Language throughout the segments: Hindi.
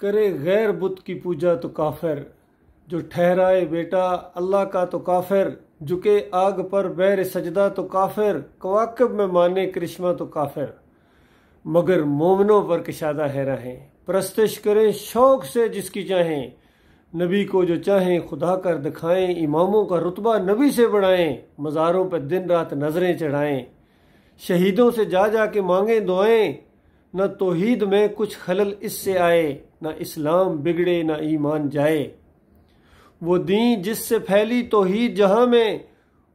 करे गैर बुत की पूजा तो काफिर, जो ठहराए बेटा अल्लाह का तो काफिर, झुके आग पर बैर सजदा तो काफिर, कवाकब में माने करिश्मा तो काफिर। मगर मोमनों पर कशादा है राहें, परस्तिश करें शौक से जिसकी चाहें, नबी को जो चाहें खुदा कर दिखाएं, इमामों का रुतबा नबी से बढ़ाएं, मज़ारों पर दिन रात नजरें चढ़ाएं, शहीदों से जा जा के मांगे दुआएं, न तौहीद में कुछ खलल इससे आए, न इस्लाम बिगड़े न ईमान जाए। वो दीन जिससे फैली तौहीद जहां में,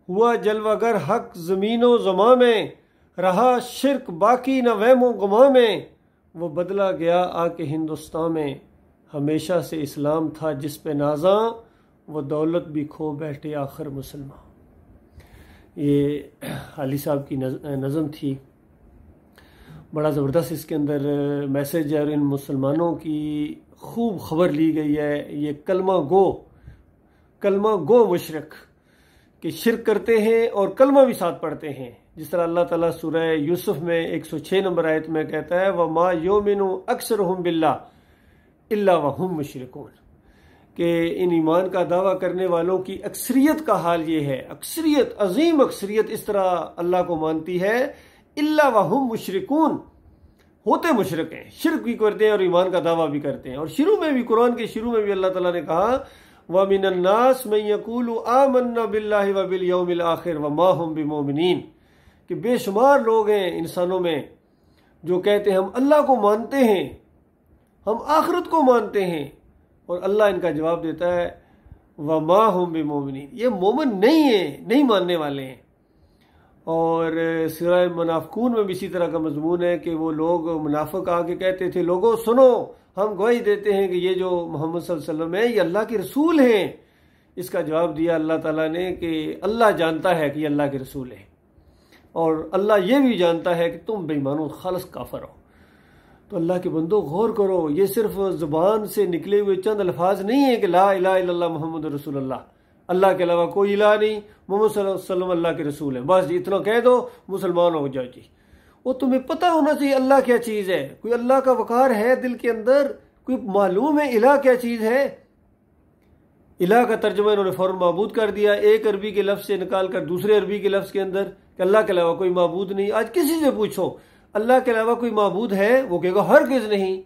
हुआ जलवागर हक ज़मीनो ज़मा में, रहा शिरक बाकी न वहमो गुमा में, वो बदला गया आके हिंदुस्तान में, हमेशा से इस्लाम था जिस पे नाजा, वो दौलत भी खो बैठे आखिर मुसलमान। ये हाली साहब की नज़म थी, बड़ा ज़बरदस्त इसके अंदर मैसेज है और इन मुसलमानों की खूब खबर ली गई है। ये कलमा गो मुशरिक कि शिरक करते हैं और कलमा भी साथ पढ़ते हैं। जिस तरह अल्लाह ताला सूरह यूसुफ में 106 नंबर आयत में कहता है, व मा योमिनु अक्सरुहुम बिल्लाह इल्ला वहुम मुशरिकून, कि इन ईमान का दावा करने वालों की अक्सरियत का हाल ये है, अक्सरियत अजीम अक्सरियत इस तरह अल्लाह को मानती है, इल्ला वहुम मुशरिकून, होते मुशरिक हैं, शिरक भी करते हैं और ईमान का दावा भी करते हैं। और शुरू में भी, कुरान के शुरू में भी अल्लाह ताला ने कहा, व मिनन नास मन यकूलु आमन्ना बिल्लाहि व बिल यौमिल आखिर व मा हुम बिमुमिनीन, कि बेशुमार लोग हैं इंसानों में जो कहते हैं हम अल्लाह को मानते हैं, हम आखिरत को मानते हैं, और अल्लाह इनका जवाब देता है व मा हुम बिमुमिनीन, ये मोमिन नहीं है, नहीं मानने वाले हैं। और सूरह मुनाफिकून में भी इसी तरह का मजमून है कि वो लोग मुनाफिक आके कहते थे, लोगों सुनो, हम गवाही देते हैं कि ये जो मोहम्मद सल्लल्लाहु अलैहि वसल्लम है ये अल्लाह के रसूल हैं। इसका जवाब दिया अल्लाह ताला ने कि अल्लाह जानता है कि ये अल्लाह के रसूल है, और अल्लाह ये भी जानता है कि तुम बेईमानो खालिस काफिर हो। तो अल्लाह के बंदो गौर करो, ये सिर्फ जुबान से निकले हुए चंद अल्फाज नहीं है कि ला इलाहा इल्लल्लाह मुहम्मद रसूलुल्लाह, अल्लाह के अलावा कोई इलाह नहीं, मोहम्मद सल्लल्लाहु अलैहि वसल्लम अल्लाह के रसूल है, बस इतना कह दो मुसलमान हो जाओ जी। वो तुम्हें पता होना चाहिए अल्लाह क्या चीज़ है, कोई अल्लाह का वकार है दिल के अंदर, कोई मालूम है इलाह क्या चीज़ है। इलाह का तर्जुमा इन्होंने फौरन माबूद कर दिया, एक अरबी के लफ्ज़ से निकाल कर दूसरे अरबी के लफ्ज़ के अंदर कि अल्लाह के अलावा कोई माबूद नहीं। आज किसी से पूछो अल्लाह के अलावा कोई माबूद है, वो कहेगा हरगिज़ नहीं।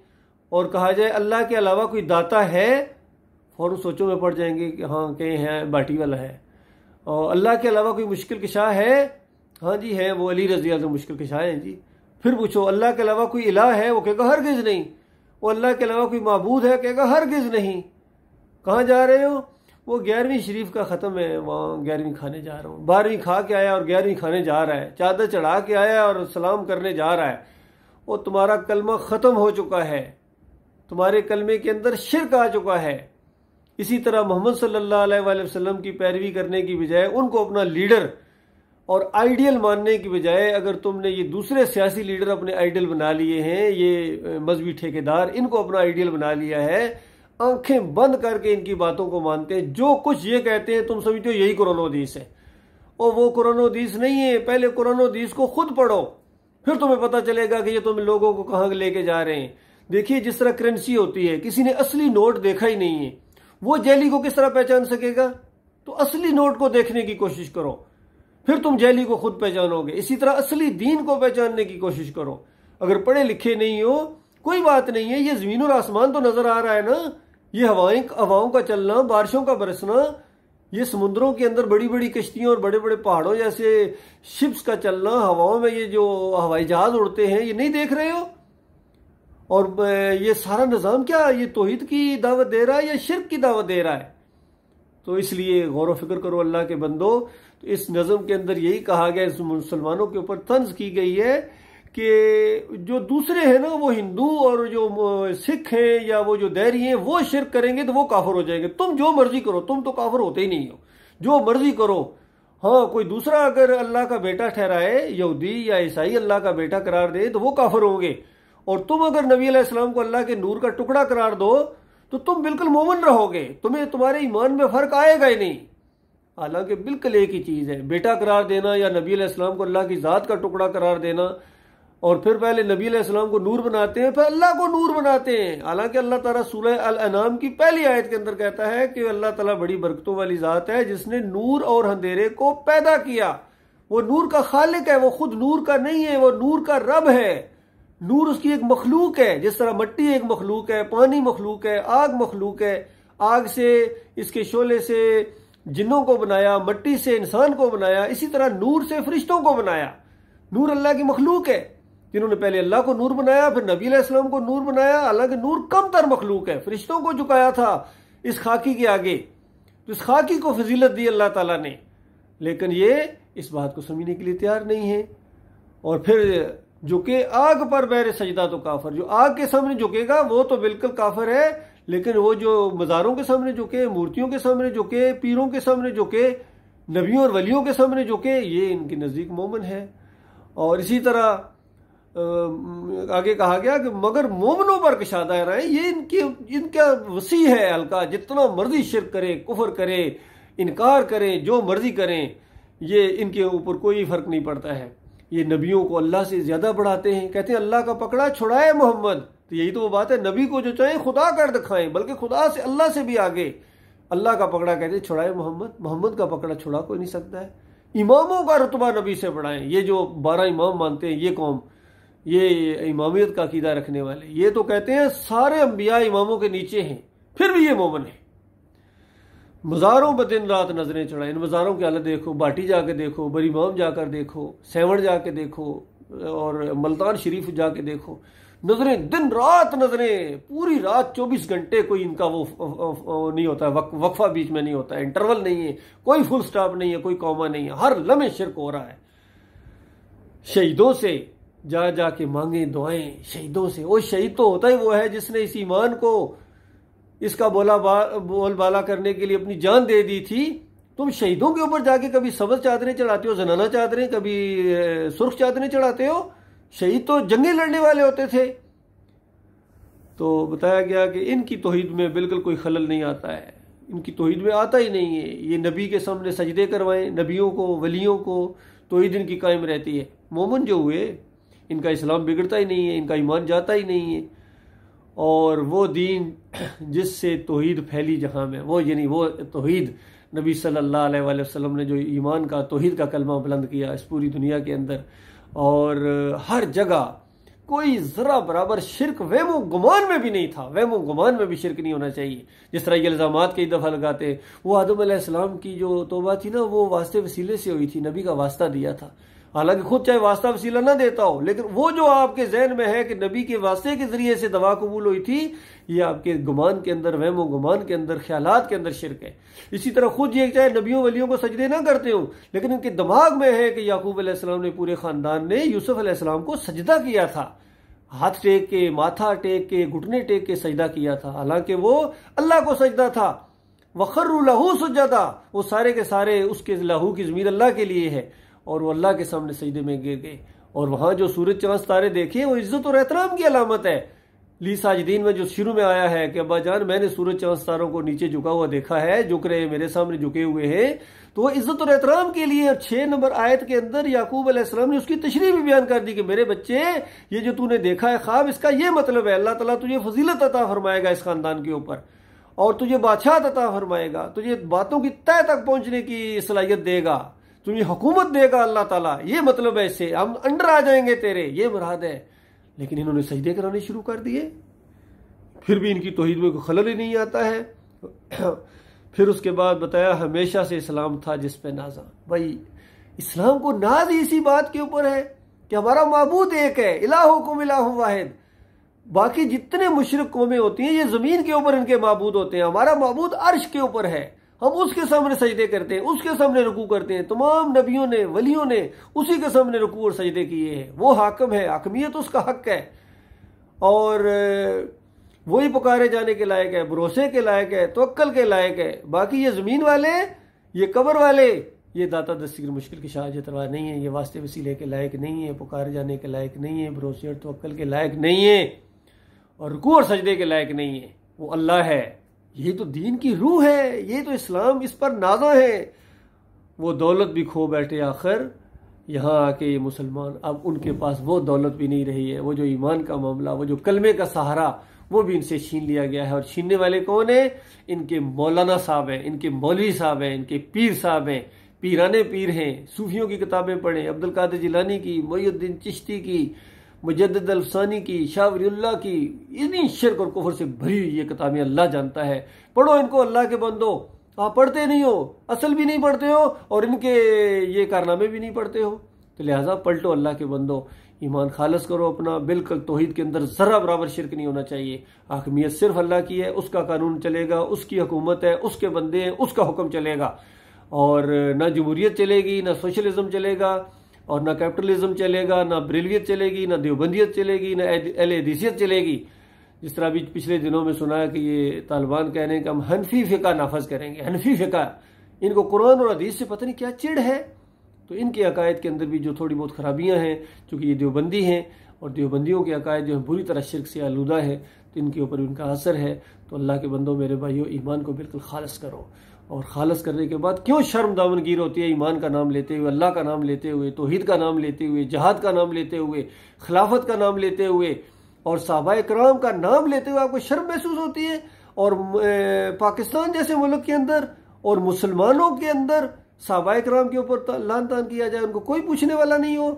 और कहा जाए अल्लाह के अलावा कोई दाता है, फौरन सोचों में पड़ जाएंगे कि हाँ कहीं है, बाटी वाला है। और अल्लाह के अलावा कोई मुश्किल कशा है, हाँ जी है, वो अली रज़ी अल्लाह मुश्किल कशा है जी। फिर पूछो अल्लाह के अलावा कोई इलाह है, वो कहेगा हरगिज़ नहीं। वो अल्लाह के अलावा कोई माबूद है, कहेगा हरगिज़ नहीं। कहाँ जा रहे हो? वो 11वीं शरीफ का ख़त्म है, वहाँ 11वीं खाने जा रहा हूँ। 12वीं खा के आया और 11वीं खाने जा रहा है, चादर चढ़ा के आया और सलाम करने जा रहा है। वो तुम्हारा कलमा ख़त्म हो चुका है, तुम्हारे कलमे के अंदर शिरक आ चुका है। इसी तरह मोहम्मद सल्लल्लाहु अलैहि वसल्लम की पैरवी करने की बजाय, उनको अपना लीडर और आइडियल मानने की बजाय, अगर तुमने ये दूसरे सियासी लीडर अपने आइडियल बना लिए हैं, ये मजहबी ठेकेदार इनको अपना आइडियल बना लिया है, आंखें बंद करके इनकी बातों को मानते हैं, जो कुछ ये कहते हैं तुम समझते हो यही कुरान हदीस है। और वो कुरान हदीस नहीं है, पहले कुरान हदीस को खुद पढ़ो, फिर तुम्हें पता चलेगा कि ये तुम लोगों को कहाँ लेके जा रहे हैं। देखिए जिस तरह करेंसी होती है, किसी ने असली नोट देखा ही नहीं है, वो जैली को किस तरह पहचान सकेगा? तो असली नोट को देखने की कोशिश करो, फिर तुम जैली को खुद पहचानोगे। इसी तरह असली दीन को पहचानने की कोशिश करो। अगर पढ़े लिखे नहीं हो कोई बात नहीं है, ये जमीन और आसमान तो नजर आ रहा है ना, ये हवाओं का चलना, बारिशों का बरसना, ये समुद्रों के अंदर बड़ी बड़ी कश्तियों और बड़े बड़े पहाड़ों जैसे शिप्स का चलना, हवाओं में ये जो हवाई जहाज उड़ते हैं, ये नहीं देख रहे हो? और ये सारा निज़ाम क्या ये तौहीद की दावत दे रहा है या शिर्क की दावत दे रहा है? तो इसलिए गौर व फिक्र करो अल्लाह के बंदो। तो इस नज़म के अंदर यही कहा गया, इस मुसलमानों के ऊपर तंज की गई है कि जो दूसरे हैं ना, वो हिंदू और जो सिख हैं या वो जो दैरी हैं, वो शिर्क करेंगे तो वो काफिर हो जाएंगे। तुम जो मर्जी करो, तुम तो काफिर होते ही नहीं हो, जो मर्जी करो। हाँ, कोई दूसरा अगर अल्लाह का बेटा ठहराए, यहूदी या ईसाई अल्लाह का बेटा करार दे तो वो काफिर होंगे, और तुम अगर नबी अलैहिस्सलाम को अल्लाह के नूर का टुकड़ा करार दो तो तुम बिल्कुल मोमिन रहोगे, तुम्हें तुम्हारे ईमान में फर्क आएगा ही नहीं। हालांकि बिल्कुल एक ही चीज़ है, बेटा करार देना या नबी अलैहिस्सलाम को अल्लाह की ज़ात का टुकड़ा करार देना, और फिर पहले नबी अलैहिस्सलाम को नूर बनाते हैं, फिर अल्लाह को नूर बनाते हैं। हालांकि अल्लाह ताला सूरह अल अनाम की पहली आयत के अंदर कहता है कि अल्लाह ताला बड़ी बरकतों वाली ज़ात है जिसने नूर और अंधेरे को पैदा किया। वो नूर का खालिक है, वो खुद नूर का नहीं है, वो नूर का रब है। नूर उसकी एक मखलूक है, जिस तरह मिट्टी एक मखलूक है, पानी मखलूक है, आग मखलूक है। आग से, इसके शोले से जिन्नों को बनाया, मिट्टी से इंसान को बनाया, इसी तरह नूर से फरिश्तों को बनाया। नूर अल्लाह की मखलूक है, जिन्होंने पहले अल्लाह को नूर बनाया, फिर नबी अलैहिस्सलाम को नूर बनाया। हालांकि नूर कम तर मखलूक है, फरिश्तों को झुकाया था इस खाकी के आगे, तो इस खाकी को फजीलत दी अल्लाह ताला ने, लेकिन ये इस बात को समझने के लिए तैयार नहीं है। और फिर झुके आग पर बहरे सजदा तो काफर, जो आग के सामने झुकेगा वो तो बिल्कुल काफर है, लेकिन वो जो मज़ारों के सामने झुके, मूर्तियों के सामने झुके, पीरों के सामने झुके, नबियों और वलियों के सामने झुके, ये इनके नज़दीक मोमिन है। और इसी तरह आगे कहा गया कि मगर मोमिनों पर कशादा रहे, ये इनका वसी है हल्का, जितना मर्जी शिर्क करे, कुफर करे, इनकार करें, जो मर्जी करें, ये इनके ऊपर कोई फर्क नहीं पड़ता है। ये नबियों को अल्लाह से ज्यादा बढ़ाते हैं, कहते हैं अल्लाह का पकड़ा छुड़ाए मोहम्मद। तो यही तो वो बात है, नबी को जो चाहे खुदा कर दिखाएं, बल्कि खुदा से, अल्लाह से भी आगे। अल्लाह का पकड़ा कहते हैं छुड़ाए मोहम्मद, मोहम्मद का पकड़ा छुड़ा कोई नहीं सकता है। इमामों का रुतबा नबी से बढ़ाएं, ये जो 12 इमाम मानते हैं ये कौम, ये इमामियत का अकीदा रखने वाले, ये तो कहते हैं सारे अंबिया इमामों के नीचे हैं, फिर भी ये मोमिन है। मज़ारों पर दिन रात नजरें चढ़ाएं, इन मज़ारों की हालत देखो, बाटी जाके देखो, बरीमाम जाकर देखो, सेवड़ जाके देखो, और मुल्तान शरीफ जाके देखो, नजरें दिन रात, नजरें पूरी रात 24 घंटे, कोई इनका वो नहीं होता, वक्फा बीच में नहीं होता, इंटरवल नहीं है, कोई फुल स्टॉप नहीं है, कोई कौमा नहीं है, हर लम्हे शिरक हो रहा है। शहीदों से जा जाके मांगे दुआएं, शहीदों से। वो शहीद तो होता ही वो है जिसने इस ईमान को, इसका बोलबाला करने के लिए अपनी जान दे दी थी। तुम शहीदों के ऊपर जाके कभी सब्ज़ चादरें चढ़ाते हो, जनाना चादरें, कभी सुर्ख चादरें चढ़ाते हो। शहीद तो जंगें लड़ने वाले होते थे। तो बताया गया कि इनकी तौहीद में बिल्कुल कोई खलल नहीं आता है, इनकी तौहीद में आता ही नहीं है। ये नबी के सामने सजदे करवाएं, नबियों को, वलियों को, तौहीद इनकी कायम रहती है। मोमिन जो हुए, इनका इस्लाम बिगड़ता ही नहीं है, इनका ईमान जाता ही नहीं है। और वो दीन जिससे तौहीद फैली जहां में, वो यानी वो तौहीद नबी सल्लल्लाहु अलैहि वसल्लम ने जो ईमान का, तौहीद का कलमा बुलंद किया इस पूरी दुनिया के अंदर, और हर जगह कोई जरा बराबर शिरक वहमो गुमान में भी नहीं था। वहमो गुमान में भी शिरक नहीं होना चाहिए। जिस तरह ये इल्जामात कई दफा लगाते, वो आदम अलैहिस्सलाम की जो तौबा थी ना, वो वास्ते वसीले से हुई थी, नबी का वास्ता दिया था। हालांकि खुद चाहे वास्ता वसीला ना देता हो, लेकिन वो जो आपके जहन में है कि नबी के वास्ते के जरिए से दवा कबूल हुई थी, ये आपके गुमान के अंदर, वहमो गुमान के अंदर, ख्यालात के अंदर शिरक है। इसी तरह खुद ये चाहे नबियों वलियों को सजदे ना करते हो, लेकिन इनके दिमाग में है कि याकूब अलैहिस्सलाम ने, पूरे खानदान ने यूसुफ अलैहिस्सलाम को सजदा किया था, हाथ टेक के, माथा टेक के, घुटने टेक के सजदा किया था। हालांकि वो अल्लाह को सजदा था। वखर्रू लहू सुजदा, वो सारे के सारे उसके लहू की ज़मीर अल्लाह के लिए है, और वो अल्लाह के सामने सजदे में गिर गए। और वहां जो सूरज चांद तारे देखे, वो इज्जत और एहतराम की अलामत है। ली साजिदीन में जो शुरू में आया है कि अब्बा जान मैंने सूरज चांद तारों को नीचे झुका हुआ देखा है, झुक रहे मेरे सामने झुके हुए हैं, तो वो इज्जत और एहतराम के लिए। और 6 नंबर आयत के अंदर याकूब अलैहिस्सलाम ने उसकी तशरीह भी बयान कर दी कि मेरे बच्चे, ये जो तूने देखा है ख्वाब, इसका ये मतलब है अल्लाह ताला तुझे फजीलत अता फरमाएगा इस खानदान के ऊपर, और तुझे बादशाह अता फरमाएगा, तुझे बातों की तह तक पहुंचने की सलाहियत देगा, तुझे हुकूमत देगा अल्लाह ताला। ये मतलब है, इससे हम अंडर आ जाएंगे तेरे, ये मुराद है। लेकिन इन्होंने सजदे कराने शुरू कर दिए, फिर भी इनकी तौहीद में कोई खलल ही नहीं आता है। फिर उसके बाद बताया हमेशा से इस्लाम था जिस पे नाजा। भाई इस्लाम को नाज इसी बात के ऊपर है कि हमारा माबूद एक है, इलाहुकुम इलाहुम वाहिद। बाकी जितने मुशरिक कौमें होती हैं, ये जमीन के ऊपर इनके माबूद होते हैं, हमारा माबूद अर्श के ऊपर है। हम उसके सामने सजदे करते हैं, उसके सामने रुकू करते हैं। तमाम नबियों ने, वलियों ने उसी के सामने रुकू और सजदे किए हैं। वो हाकिम है, हकमियत उसका हक है, और वही पुकारे जाने के लायक है, भरोसे के लायक है, तवक्कल के लायक है। बाकी ये जमीन वाले, ये कब्र वाले, ये दाता दस्तगीर मुश्किल की शाहजतरवा नहीं है, ये वास्ते वसीले के लायक नहीं है, पुकारे जाने के लायक नहीं है, भरोसे और तवक्कल के लायक नहीं है, और रुकू और सजदे के लायक नहीं है। वो अल्लाह है। ये तो दीन की रूह है, ये तो इस्लाम, इस पर नाजा है। वो दौलत भी खो बैठे आखिर, यहाँ आके ये मुसलमान, अब उनके पास वो दौलत भी नहीं रही है, वो जो ईमान का मामला, वो जो कलमे का सहारा, वो भी इनसे छीन लिया गया है। और छीनने वाले कौन है? इनके मौलाना साहब हैं, इनके मौलवी साहब हैं, इनके पीर साहब हैं, पीराने पीर हैं। सूफियों की किताबें पढ़ें, अब्दुल कादिर जिलानी की, मोइनुद्दीन चिश्ती की, मुजद्दिद अल-अफ़सानी की, शाह वलीउल्लाह की। इतनी शिर्क और कुफ्र से भरी हुई ये किताबें अल्लाह जानता है। पढ़ो इनको अल्लाह के बंदो। आप पढ़ते नहीं हो, असल भी नहीं पढ़ते हो और इनके ये कारनामे भी नहीं पढ़ते हो, तो लिहाजा पलटो अल्लाह के बंदो, ईमान खालस करो अपना। बिल्कुल तौहीद के अंदर जरा बराबर शिरक नहीं होना चाहिए। हाकमियत सिर्फ अल्लाह की है, उसका कानून चलेगा, उसकी हुकूमत है, उसके बंदे हैं, उसका हुक्म चलेगा। और ना जमहूरियत चलेगी, ना सोशलिज्म चलेगा, और ना कैपिटलिज्म चलेगा, ना बरेलवियत चलेगी, ना देवबंदियत चलेगी, ना अहले हदीसियत चलेगी। जिस तरह अभी पिछले दिनों में सुना है कि ये तालिबान कह रहे हैं कि हम हनफी फ़िक़ा नाफज करेंगे। हनफी फ़िक़ा, इनको कुरान और हदीस से पता नहीं क्या चिढ़ है। तो इनके अकायद के अंदर भी जो थोड़ी बहुत खराबियां हैं, चूँकि ये देवबंदी हैं और देवबंदियों के अकायद जो है बुरी तरह शिरक से आलूदा है, तो इनके ऊपर उनका असर है। तो अल्लाह के बंदों, मेरे भाइयों, ईमान को बिल्कुल खालस करो। और खालस करने के बाद क्यों शर्म दामनगीर होती है ईमान का नाम लेते हुए, अल्लाह का नाम लेते हुए, तौहीद का नाम लेते हुए, जहाद का नाम लेते हुए, खिलाफत का नाम लेते हुए और सहाबाए किराम का नाम लेते हुए आपको शर्म महसूस होती है। और पाकिस्तान जैसे मुल्क के अंदर और मुसलमानों के अंदर सहाबाए किराम के ऊपर लान तान किया जाए, उनको कोई पूछने वाला नहीं हो,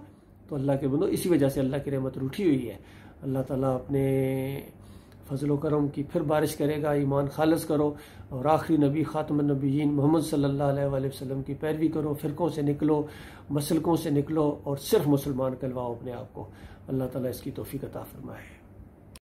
तो अल्लाह के बंदो, इसी वजह से अल्लाह की रहमत रूठी हुई है। अल्लाह ताला अपने फजल करम की फिर बारिश करेगा। ईमान खालस करो और आखिरी नबी खातमुन नबीयीन मोहम्मद सल्लल्लाहु अलैहि वसल्लम की पैरवी करो। फ़िरक़ों से निकलो, मसलकों से निकलो और सिर्फ मुसलमान कहलवाओ अपने आप को। अल्लाह ताला इसकी तौफीक अता फरमाए।